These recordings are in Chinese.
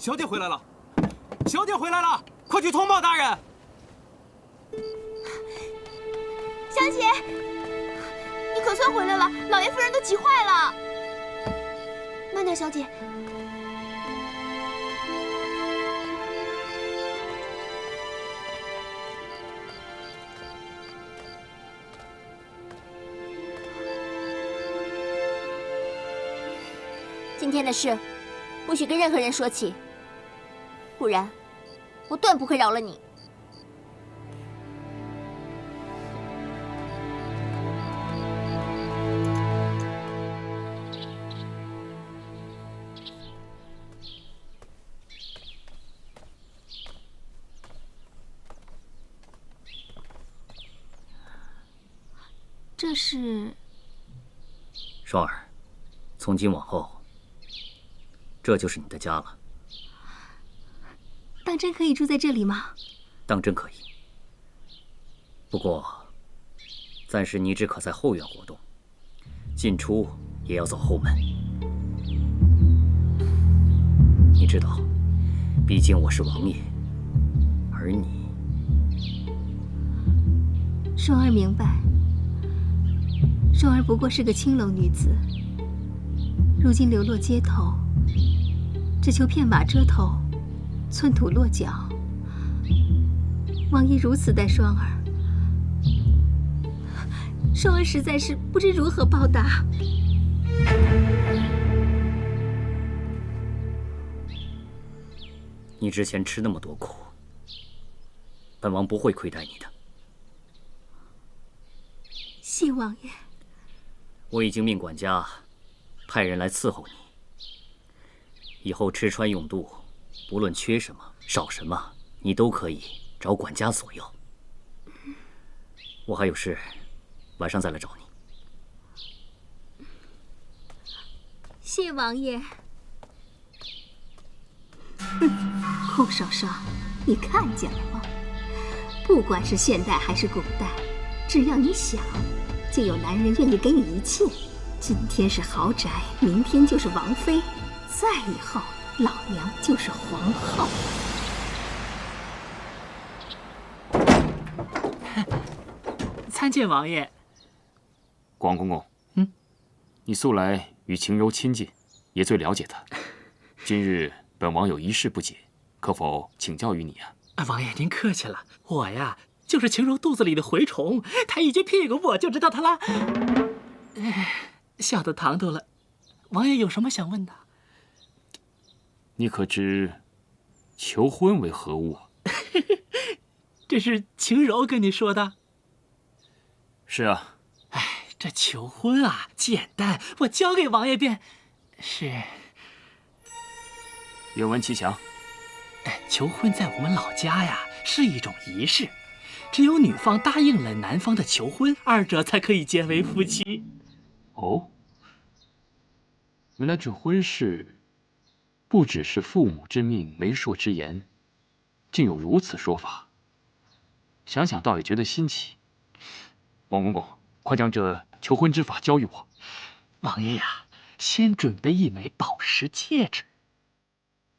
小姐回来了，小姐回来了，快去通报大人。香姐，你可算回来了，老爷夫人都急坏了。慢点，小姐。今天的事，不许跟任何人说起，不然我断不会饶了你。这是双儿，从今往后，这就是你的家了。当真可以住在这里吗？当真可以。不过，暂时你只可在后院活动，进出也要走后门。你知道，毕竟我是王爷，而你……双儿明白。双儿不过是个青楼女子，如今流落街头，只求片瓦遮头，寸土落脚。王爷如此待双儿，双儿实在是不知如何报答。你之前吃那么多苦，本王不会亏待你的。谢王爷。我已经命管家派人来伺候你，以后吃穿用度，无论缺什么少什么，你都可以找管家索要。我还有事，晚上再来找你。谢王爷。顾少少，你看见了吗？不管是现代还是古代，只要你想，就有男人愿意给你一切。今天是豪宅，明天就是王妃，再以后老娘就是皇后。参见王爷。广公公，你素来与晴柔亲近，也最了解她。今日本王有一事不解，可否请教于你啊？王爷您客气了，我呀就是晴柔肚子里的蛔虫，她一撅屁股我就知道她了。笑得唐突了，王爷有什么想问的？你可知求婚为何物啊？这是晴柔跟你说的？是啊。哎，这求婚啊，简单，我教给王爷便是。愿闻其详。求婚在我们老家呀是一种仪式，只有女方答应了男方的求婚，二者才可以结为夫妻。哦，原来这婚事不只是父母之命、媒妁之言，竟有如此说法。想想倒也觉得新奇。王公公，快将这求婚之法教于我。王爷呀，先准备一枚宝石戒指，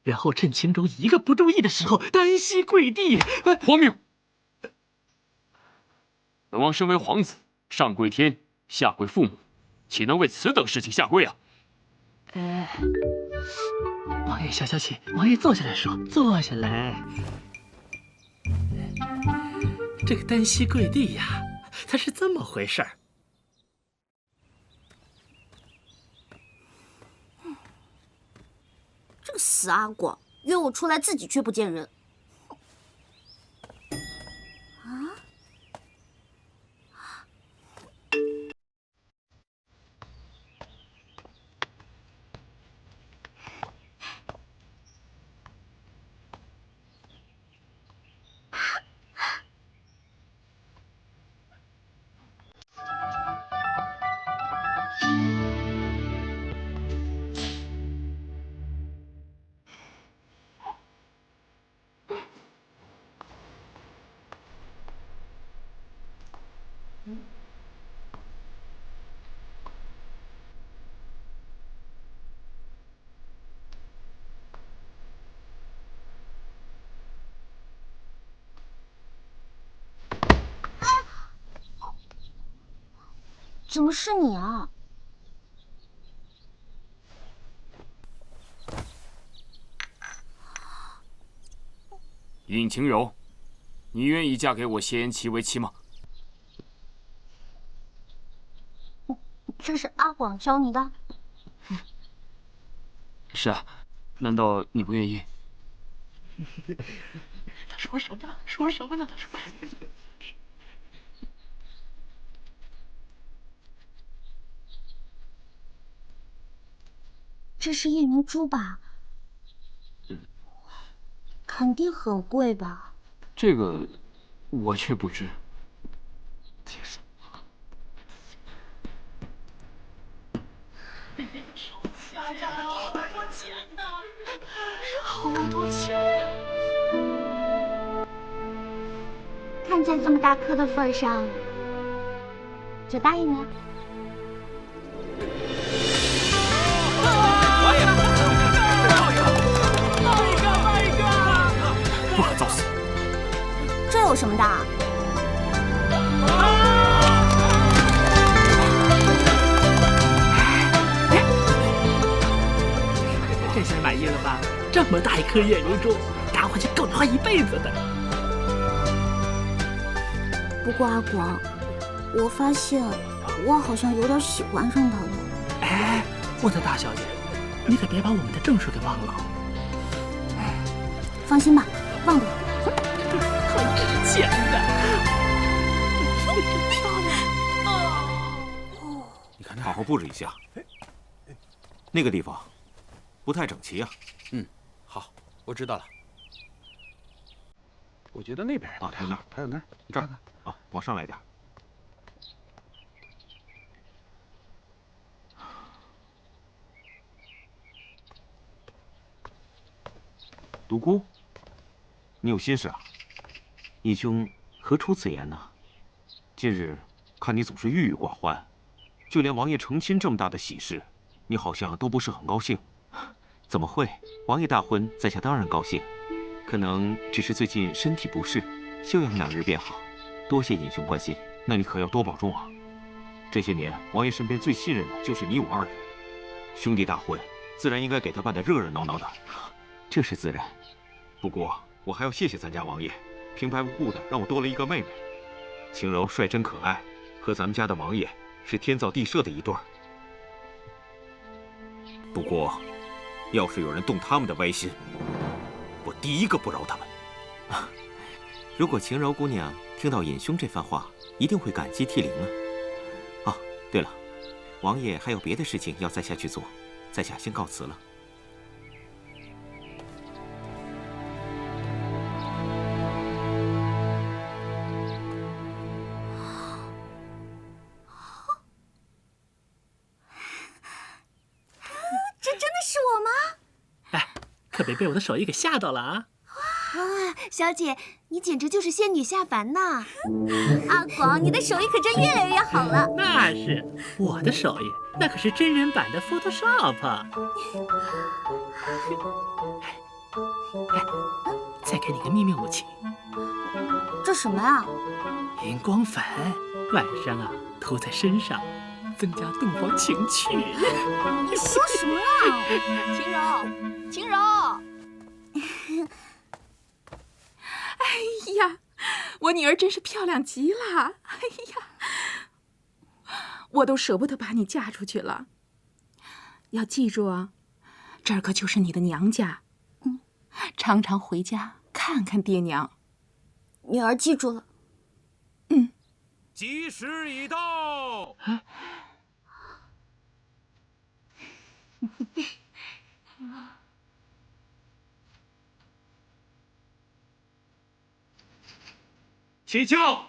然后趁晴柔一个不注意的时候，单膝跪地。皇命！本王身为皇子，上跪天，下跪父母，岂能为此等事情下跪啊？王爷消消气，王爷坐下来说，坐下来。这个单膝跪地呀，它是这么回事儿。这个死阿广，约我出来自己却不见人。怎么是你啊？尹晴柔，你愿意嫁给我谢延琪为妻吗？这是阿广教你的？是啊，难道你不愿意？他说什么呢？说什么呢？这是夜明珠吧？肯定很贵吧？这个我却不知。好多钱！看在这么大颗的份上，就答应了。不可造次！这有什么的？这下满意了吧？这么大一颗夜明珠，拿回去够你花一辈子的。不过阿广，我发现我好像有点喜欢上他了。哎，我的大小姐，你可别把我们的正事给忘了。放心吧，忘不了。很值钱的。漂亮。你看，好好布置一下。那个地方不太整齐啊。好，我知道了。我觉得那边啊，还有那儿，还有那儿，你这儿看看。啊，往上来点。独孤，你有心事啊？义兄何出此言呢？近日看你总是郁郁寡欢，就连王爷成亲这么大的喜事，你好像都不是很高兴。怎么会？王爷大婚，在下当然高兴。可能只是最近身体不适，休养2日便好。多谢尹兄关心，那你可要多保重啊。这些年，王爷身边最信任的就是你我2人，兄弟大婚，自然应该给他办得热热闹闹的。这是自然。不过我还要谢谢咱家王爷，平白无故的让我多了一个妹妹。晴柔率真可爱，和咱们家的王爷是天造地设的一对儿。不过，要是有人动他们的歪心，我第一个不饶他们。如果晴柔姑娘听到尹兄这番话，一定会感激涕零啊！啊，对了，王爷还有别的事情要在下去做，在下先告辞了。这真的是我吗？哎，可别被我的手艺给吓到了啊！哇，小姐，你简直就是仙女下凡呐！阿广，你的手艺可真越来越好了。那是我的手艺，那可是真人版的 Photoshop。哎，再给你个秘密武器，这什么呀？荧光粉，晚上啊涂在身上，增加洞房情趣。你说什么啊？晴柔，晴柔。哎呀，我女儿真是漂亮极了！哎呀，我都舍不得把你嫁出去了。要记住啊，这儿可就是你的娘家。常常回家看看爹娘。女儿记住了。吉时已到。起轿。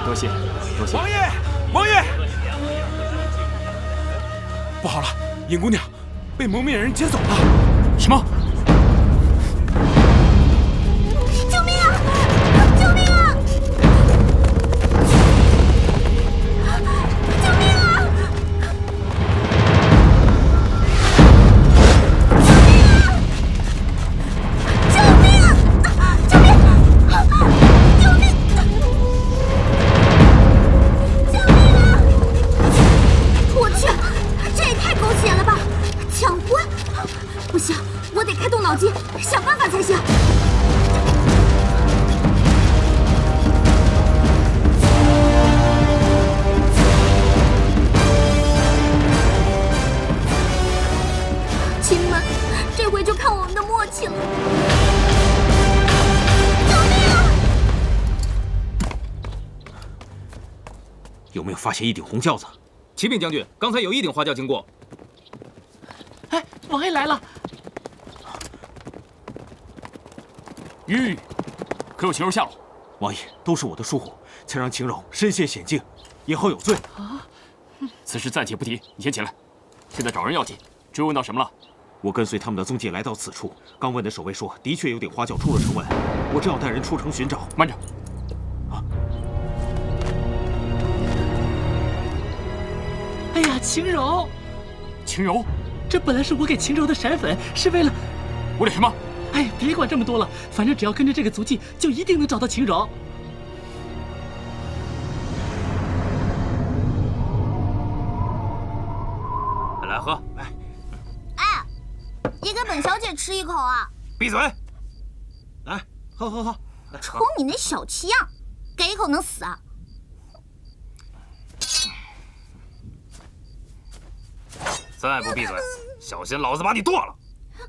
多谢，多谢。王爷，王爷，不好了，尹姑娘被蒙面人劫走了。什么？救命啊！救命啊！救命啊！救命啊！救命！救命！救命啊！我去，这也太狗血了吧！抢婚？不行，我得开动脑筋，想办法才行。亲们，这回就看我们的默契了。救命啊！有没有发现一顶红轿子？启禀将军，刚才有一顶花轿经过。哎，王爷来了！玉，可有秦柔下落？王爷，都是我的疏忽，才让秦柔身陷险境，以后有罪。此事暂且不提，你先起来。现在找人要紧，追问到什么了？我跟随他们的踪迹来到此处，刚问的守卫说，的确有顶花轿出了城外，我正要带人出城寻找。慢着！哎呀，秦柔，秦柔，这本来是我给秦柔的闪粉，是为了……为了什么？哎，别管这么多了，反正只要跟着这个足迹，就一定能找到秦柔。来喝，来，哎，也给本小姐吃一口啊！闭嘴！来，喝喝喝！瞅你那小气样，给一口能死啊？再不闭嘴，小心老子把你剁了！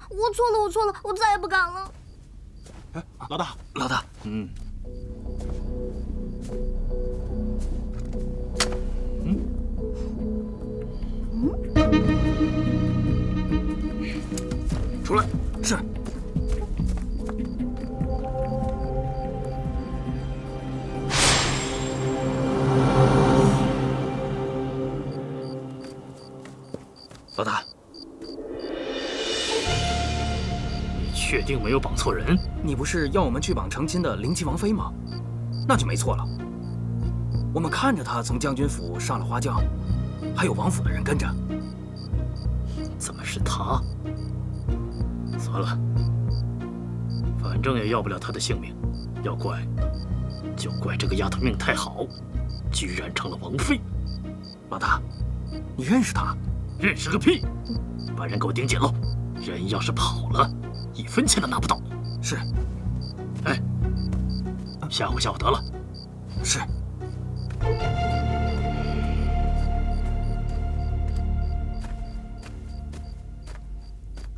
我错了，我错了，我再也不敢了。哎，老大，老大，出来！是。老大，你确定没有绑错人？你不是要我们去绑成亲的灵骑王妃吗？那就没错了。我们看着她从将军府上了花轿，还有王府的人跟着。怎么是他？算了，反正也要不了他的性命。要怪，就怪这个丫头命太好，居然成了王妃。老大，你认识她？认识个屁！把人给我盯紧喽！人要是跑了，一分钱都拿不到。是。哎，吓唬吓唬得了。是。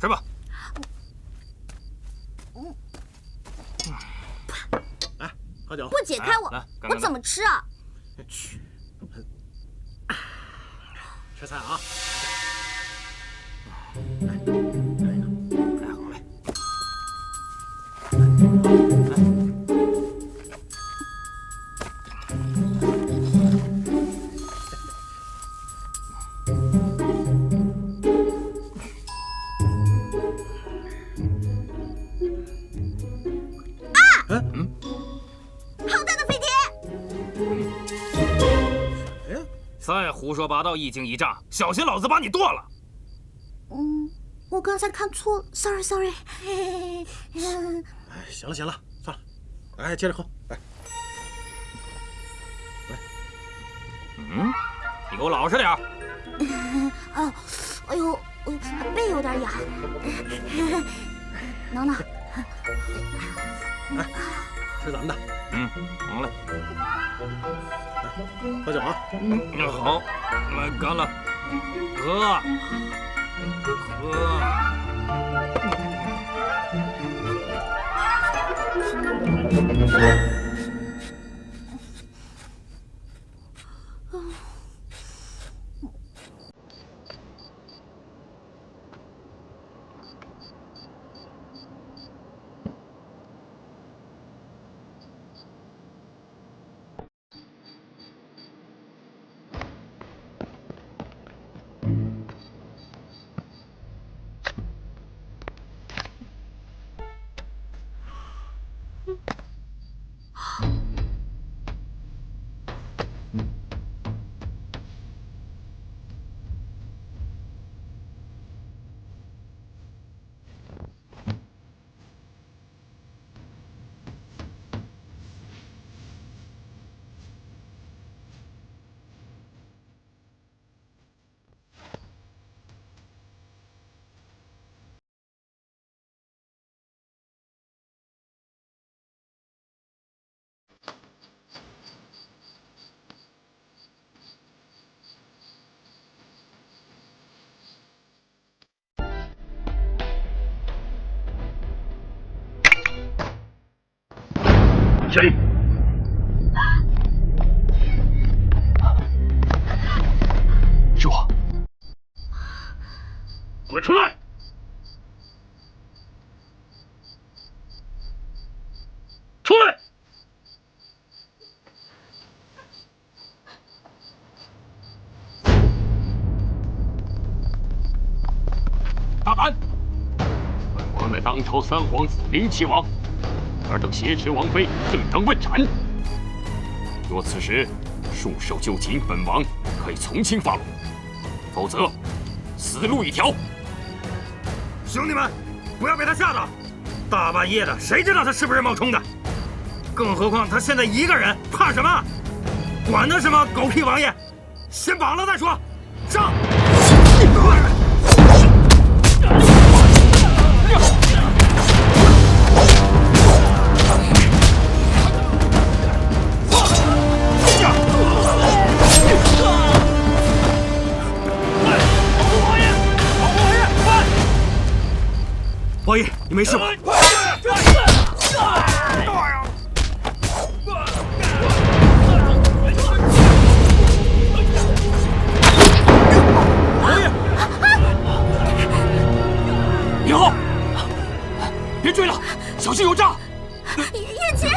吃吧。来，喝酒。不解开我，我怎么吃啊？去。吃菜啊！来，好嘞。好大的飞碟！再胡说八道，一惊一乍，小心老子把你剁了！我刚才看错了 ，sorry。哎，行了，算了，哎，接着喝，来。你给我老实点。哎呦，背有点痒。挠挠。来，吃咱们的。好嘞。来，喝酒啊。好，来干了，喝。谁？是我。滚出来！出来！大胆！本王乃当朝三皇子灵齐王，尔等挟持王妃，正当问斩。若此时束手就擒，本王可以从轻发落；否则，死路一条。兄弟们，不要被他吓到！大半夜的，谁知道他是不是冒充的？更何况他现在一个人，怕什么？管他什么狗屁王爷，先绑了再说。上！王爷，你没事吧？李浩，别追了，小心有诈！燕青，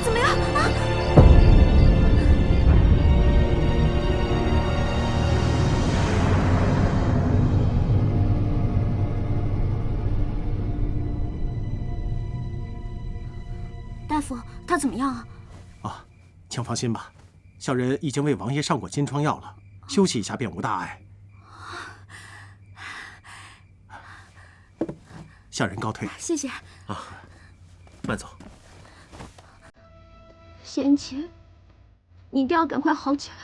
怎么样啊？大夫，他怎么样啊？啊，请放心吧，小人已经为王爷上过金疮药了，休息一下便无大碍。小人告退。谢谢。啊，慢走。贤妻，你一定要赶快好起来。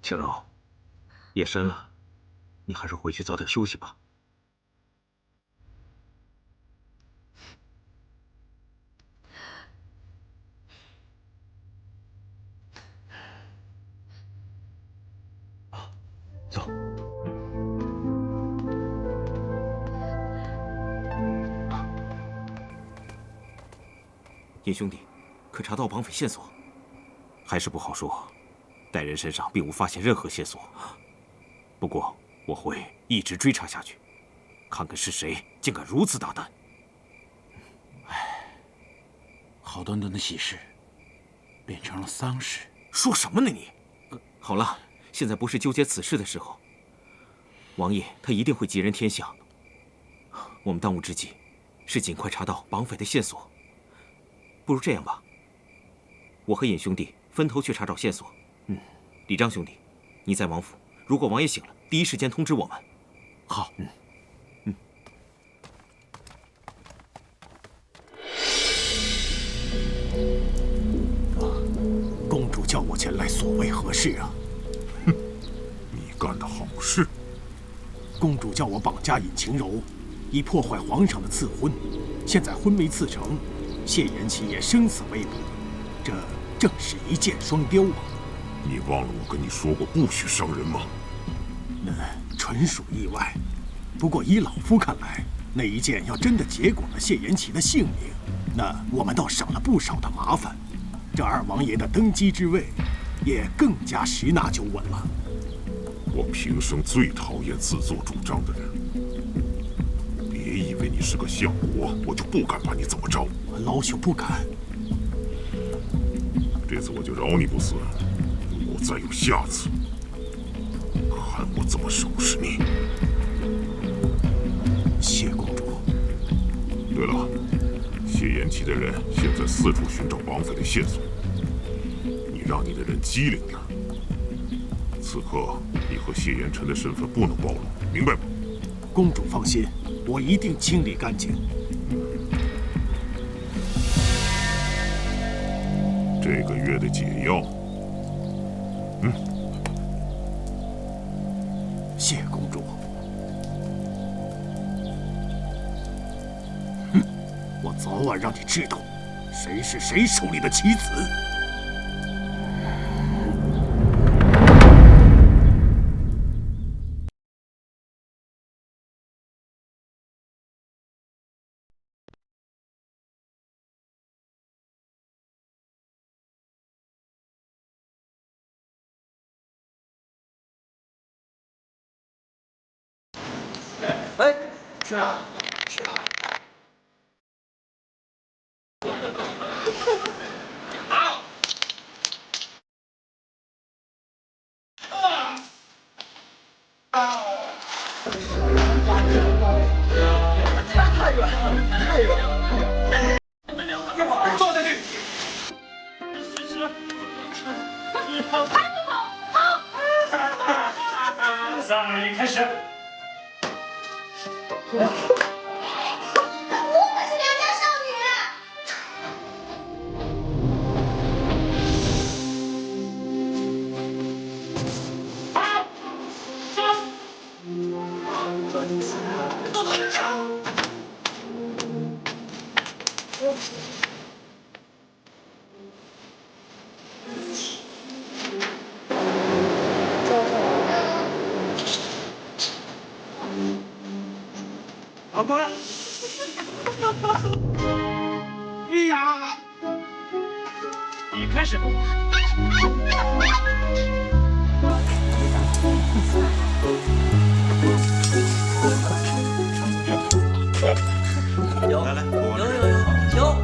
青柔，夜深了，你还是回去早点休息吧。走。叶兄弟，可查到绑匪线索？还是不好说。歹人身上并无发现任何线索，不过我会一直追查下去，看看是谁竟敢如此大胆。唉，好端端的喜事，变成了丧事。说什么呢你？好了，现在不是纠结此事的时候。王爷他一定会吉人天相。我们当务之急是尽快查到绑匪的线索。不如这样吧，我和尹兄弟分头去查找线索。李章兄弟，你在王府，如果王爷醒了，第一时间通知我们。好。公主叫我前来，所为何事啊？哼，你干的好事。公主叫我绑架尹晴柔，以破坏皇上的赐婚。现在婚没赐成，谢延琪也生死未卜，这正是一箭双雕啊！你忘了我跟你说过不许伤人吗？那纯属意外。不过依老夫看来，那一箭要真的结果了谢延琪的性命，那我们倒省了不少的麻烦。这二王爷的登基之位，也更加十拿九稳了。我平生最讨厌自作主张的人。别以为你是个相国，我就不敢把你怎么着。老朽不敢。这次我就饶你不死。如果再有下次，看我怎么收拾你。谢公主。对了，谢延琪的人现在四处寻找绑匪的线索，你让你的人机灵点。此刻你和谢延辰的身份不能暴露，明白吗？公主放心，我一定清理干净。这个月的解药，谢公主。我早晚让你知道，谁是谁手里的棋子。哎，是啊，是啊。太远了，太远了！坐下去。3、2、1，开始。我可是良家少女。老公。哎呀！你开始。有，来来，有，